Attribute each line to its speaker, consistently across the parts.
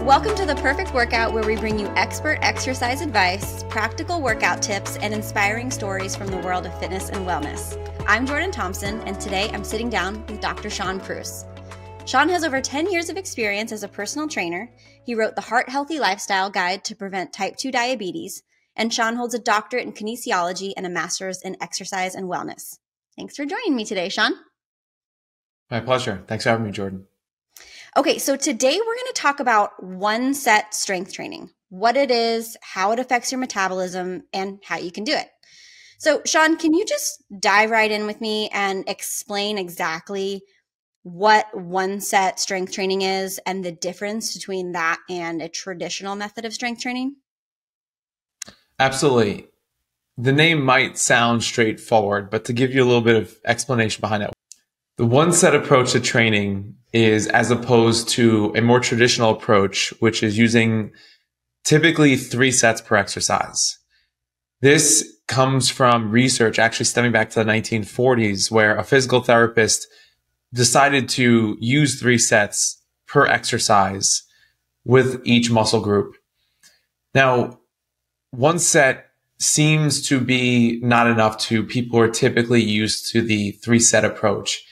Speaker 1: Welcome to The Perfect Workout, where we bring you expert exercise advice, practical workout tips, and inspiring stories from the world of fitness and wellness. I'm Jordan Thompson, and today I'm sitting down with Dr. Sean Preuss. Sean has over 10 years of experience as a personal trainer. He wrote the Heart Healthy Lifestyle Guide to Prevent Type 2 Diabetes, and Sean holds a doctorate in kinesiology and a master's in exercise and wellness. Thanks for joining me today, Sean.
Speaker 2: My pleasure. Thanks for having me, Jordan.
Speaker 1: Okay, so today we're going to talk about one set strength training, what it is, how it affects your metabolism, and how you can do it. So Sean, can you just dive right in with me and explain exactly what one set strength training is and the difference between that and a traditional method of strength training?
Speaker 2: Absolutely. The name might sound straightforward, but to give you a little bit of explanation behind it, the one set approach to training is as opposed to a more traditional approach, which is using typically 3 sets per exercise. This comes from research actually stemming back to the 1940s, where a physical therapist decided to use 3 sets per exercise with each muscle group. Now, one set seems to be not enough to people who are typically used to the 3-set approach.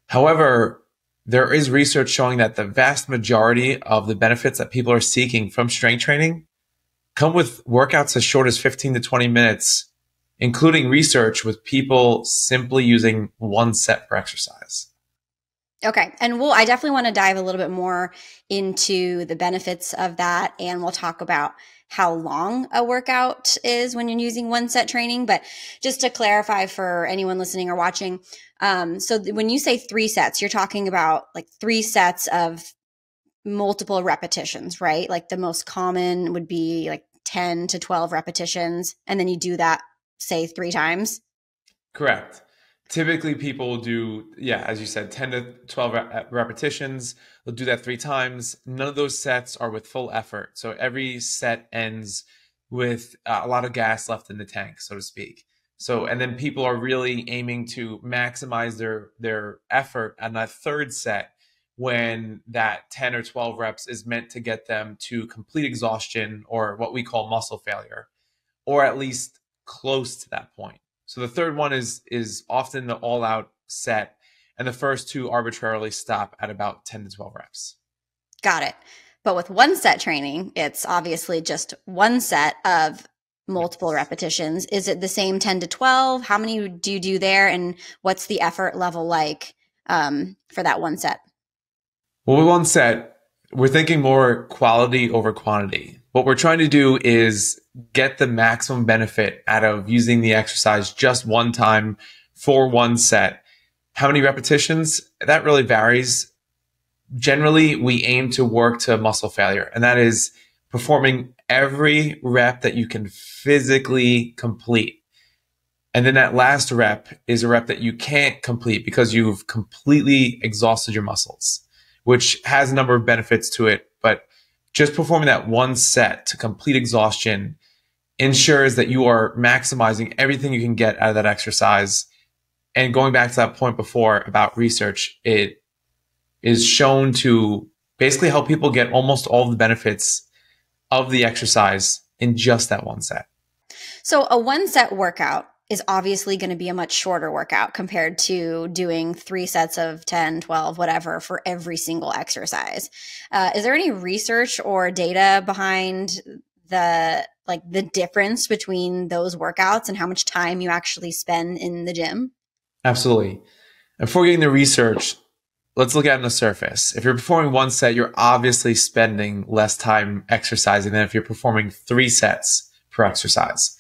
Speaker 2: However, there is research showing that the vast majority of the benefits that people are seeking from strength training come with workouts as short as 15 to 20 minutes, including research with people simply using 1 set per exercise.
Speaker 1: Okay. And I definitely want to dive a little bit more into the benefits of that. And we'll talk about how long a workout is when you're using one set training. But just to clarify for anyone listening or watching, when you say 3 sets, you're talking about like 3 sets of multiple repetitions, right? Like the most common would be like 10 to 12 repetitions. And then you do that, say 3 times.
Speaker 2: Correct. Typically, people will do, as you said, 10 to 12 repetitions. They'll do that 3 times. None of those sets are with full effort. So every set ends with a lot of gas left in the tank, so to speak. So, and then people are really aiming to maximize their effort on that 3rd set when that 10 or 12 reps is meant to get them to complete exhaustion, or what we call muscle failure, or at least close to that point. So the 3rd one is often the all-out set, and the first 2 arbitrarily stop at about 10 to 12 reps.
Speaker 1: Got it. But with one set training, it's obviously just 1 set of multiple repetitions. Is it the same 10 to 12? How many do you do there? And what's the effort level like for that 1 set?
Speaker 2: Well, with 1 set, we're thinking more quality over quantity. What we're trying to do is get the maximum benefit out of using the exercise just 1 time for 1 set. How many repetitions? That really varies. Generally, we aim to work to muscle failure, and that is performing every rep that you can physically complete. And then that last rep is a rep that you can't complete because you've completely exhausted your muscles, which has a number of benefits to it. But just performing that 1 set to complete exhaustion ensures that you are maximizing everything you can get out of that exercise. And going back to that point before about research, it is shown to basically help people get almost all of the benefits of the exercise in just that 1 set.
Speaker 1: So a 1 set workout is obviously going to be a much shorter workout compared to doing 3 sets of 10, 12, whatever for every single exercise. Is there any research or data behind the difference between those workouts and how much time you actually spend in the gym?
Speaker 2: Absolutely. And before getting the research, let's look at it on the surface. If you're performing 1 set, you're obviously spending less time exercising than if you're performing 3 sets per exercise.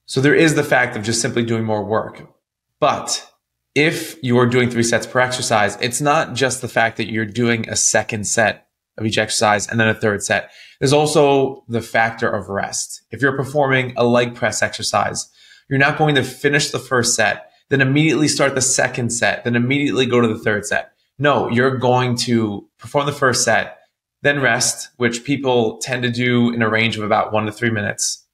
Speaker 2: So there is the fact of just simply doing more work. But if you are doing 3 sets per exercise, it's not just the fact that you're doing a 2nd set of each exercise and then a 3rd set. There's also the factor of rest. If you're performing a leg press exercise, you're not going to finish the 1st set, then immediately start the 2nd set, then immediately go to the 3rd set. No, you're going to perform the 1st set, then rest, which people tend to do in a range of about 1 to 3 minutes.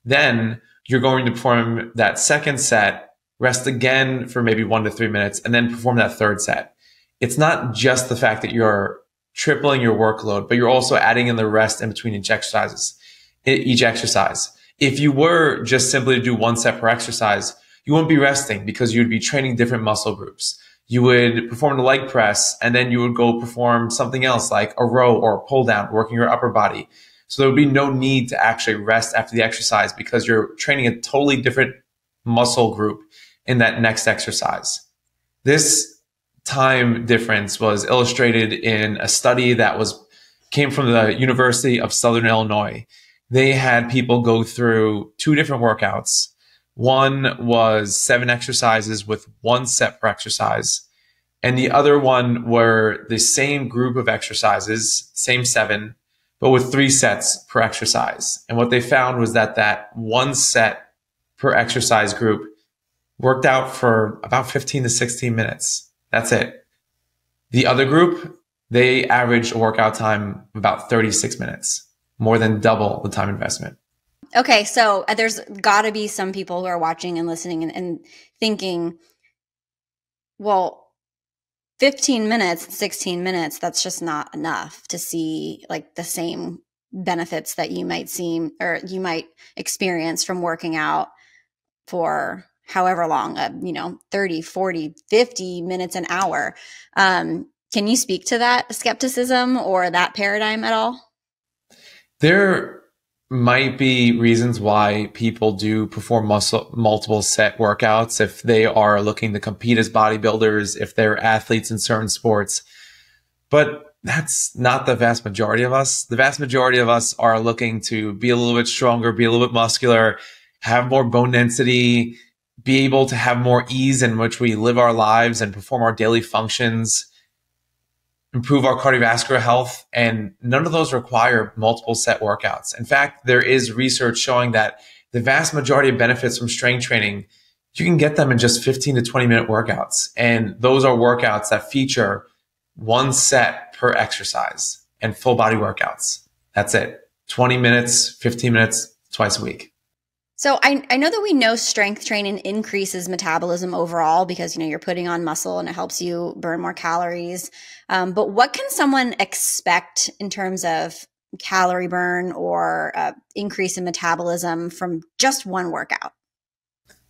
Speaker 2: Then you're going to perform that 2nd set, rest again for maybe 1 to 3 minutes, and then perform that 3rd set. It's not just the fact that you're tripling your workload, but you're also adding in the rest in between each exercise. If you were just simply to do 1 set per exercise, you wouldn't be resting because you would be training different muscle groups. You would perform the leg press and then you would go perform something else like a row or a pull down, working your upper body. So there would be no need to actually rest after the exercise because you're training a totally different muscle group in that next exercise. This time difference was illustrated in a study that came from the University of Southern Illinois. They had people go through 2 different workouts. One was 7 exercises with 1 set per exercise. And the other one were the same group of exercises, same 7, but with 3 sets per exercise. And what they found was that 1 set per exercise group worked out for about 15 to 16 minutes. That's it. The other group, they averaged a workout time of about 36 minutes, more than double the time investment.
Speaker 1: Okay, so there's got to be some people who are watching and listening and thinking, well, 15 minutes, 16 minutes, that's just not enough to see like the same benefits that you might see or you might experience from working out for however long, 30, 40, 50 minutes, an hour. Can you speak to that skepticism or that paradigm at all?
Speaker 2: There might be reasons why people do perform multiple set workouts if they are looking to compete as bodybuilders, if they're athletes in certain sports. But that's not the vast majority of us. The vast majority of us are looking to be a little bit stronger, be a little bit muscular, have more bone density, be able to have more ease in which we live our lives and perform our daily functions, improve our cardiovascular health, and none of those require multiple set workouts. In fact, there is research showing that the vast majority of benefits from strength training, you can get them in just 15 to 20-minute workouts. And those are workouts that feature 1 set per exercise and full body workouts. That's it. 20 minutes, 15 minutes, twice a week.
Speaker 1: So I know that we know strength training increases metabolism overall because, you're putting on muscle and it helps you burn more calories. But what can someone expect in terms of calorie burn or increase in metabolism from just one workout?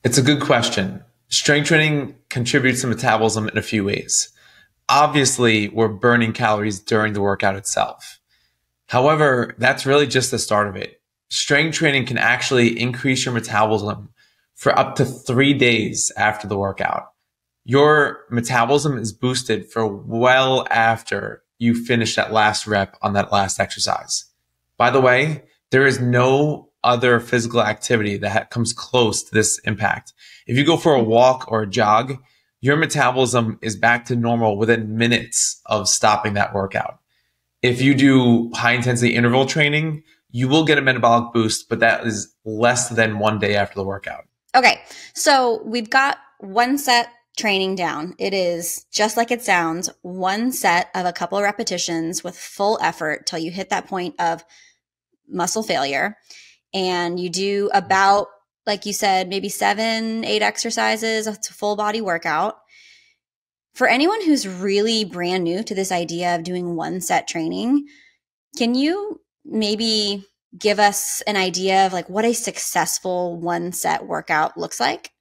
Speaker 2: It's a good question. Strength training contributes to metabolism in a few ways. Obviously, we're burning calories during the workout itself. However, that's really just the start of it. Strength training can actually increase your metabolism for up to 3 days after the workout. Your metabolism is boosted for well after you finish that last rep on that last exercise. By the way, there is no other physical activity that comes close to this impact. If you go for a walk or a jog, your metabolism is back to normal within minutes of stopping that workout. If you do high intensity interval training, you will get a metabolic boost, but that is less than 1 day after the workout.
Speaker 1: Okay, so we've got 1 set training down. It is just like it sounds, 1 set of a couple of repetitions with full effort till you hit that point of muscle failure. And you do about, like you said, maybe 7, 8 exercises. It's a full body workout. For anyone who's really brand new to this idea of doing 1 set training, can you maybe give us an idea of like what a successful 1 set workout looks like?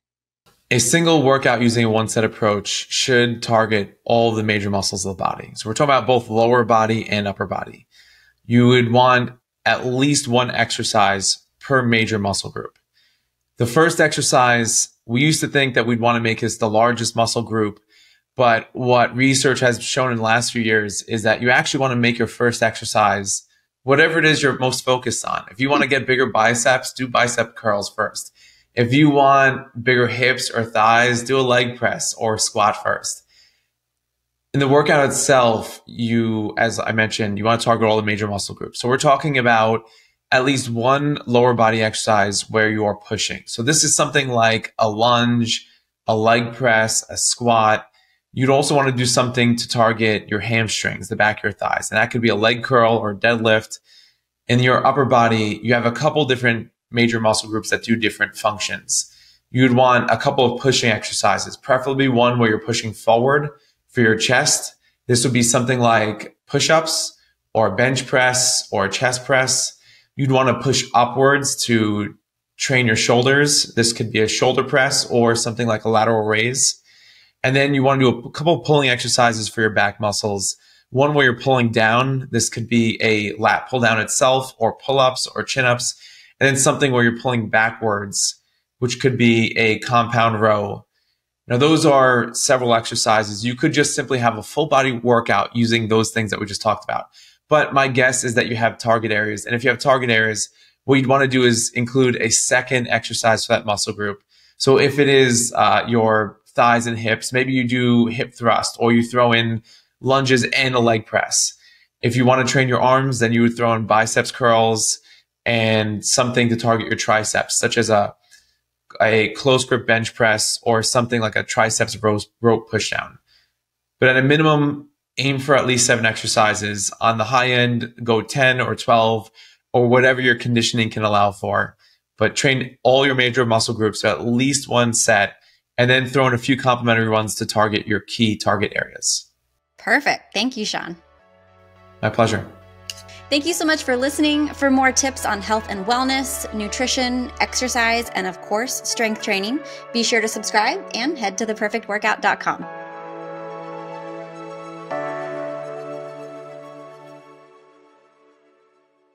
Speaker 2: A single workout using a 1 set approach should target all the major muscles of the body. So we're talking about both lower body and upper body. You would want at least 1 exercise per major muscle group. The first exercise, we used to think that we'd want to make this the largest muscle group, but what research has shown in the last few years is that you actually want to make your first exercise whatever it is you're most focused on. If you want to get bigger biceps, do bicep curls first. If you want bigger hips or thighs, do a leg press or squat first. In the workout itself, as I mentioned, you want to target all the major muscle groups. So we're talking about at least 1 lower body exercise where you are pushing. So this is something like a lunge, a leg press, a squat. You'd also want to do something to target your hamstrings, the back of your thighs. And that could be a leg curl or deadlift. In your upper body, you have a couple different major muscle groups that do different functions. You'd want a couple of pushing exercises, preferably one where you're pushing forward for your chest. This would be something like push-ups or bench press or chest press. You'd want to push upwards to train your shoulders. This could be a shoulder press or something like a lateral raise. And then you want to do a couple of pulling exercises for your back muscles. One where you're pulling down. This could be a lat pull down itself or pull-ups or chin-ups. And then something where you're pulling backwards, which could be a compound row. Now, those are several exercises. You could just simply have a full body workout using those things that we just talked about. But my guess is that you have target areas. And if you have target areas, what you'd want to do is include a second exercise for that muscle group. So if it is your thighs and hips, maybe you do hip thrust, or you throw in lunges and a leg press. If you want to train your arms, then you would throw in biceps curls and something to target your triceps, such as a close grip bench press or something like a triceps rope pushdown. But at a minimum, aim for at least 7 exercises. On the high end, go 10 or 12 or whatever your conditioning can allow for. But train all your major muscle groups to at least 1 set, and then throw in a few complementary ones to target your key target areas.
Speaker 1: Perfect. Thank you, Sean.
Speaker 2: My pleasure.
Speaker 1: Thank you so much for listening. For more tips on health and wellness, nutrition, exercise, and of course, strength training, be sure to subscribe and head to theperfectworkout.com.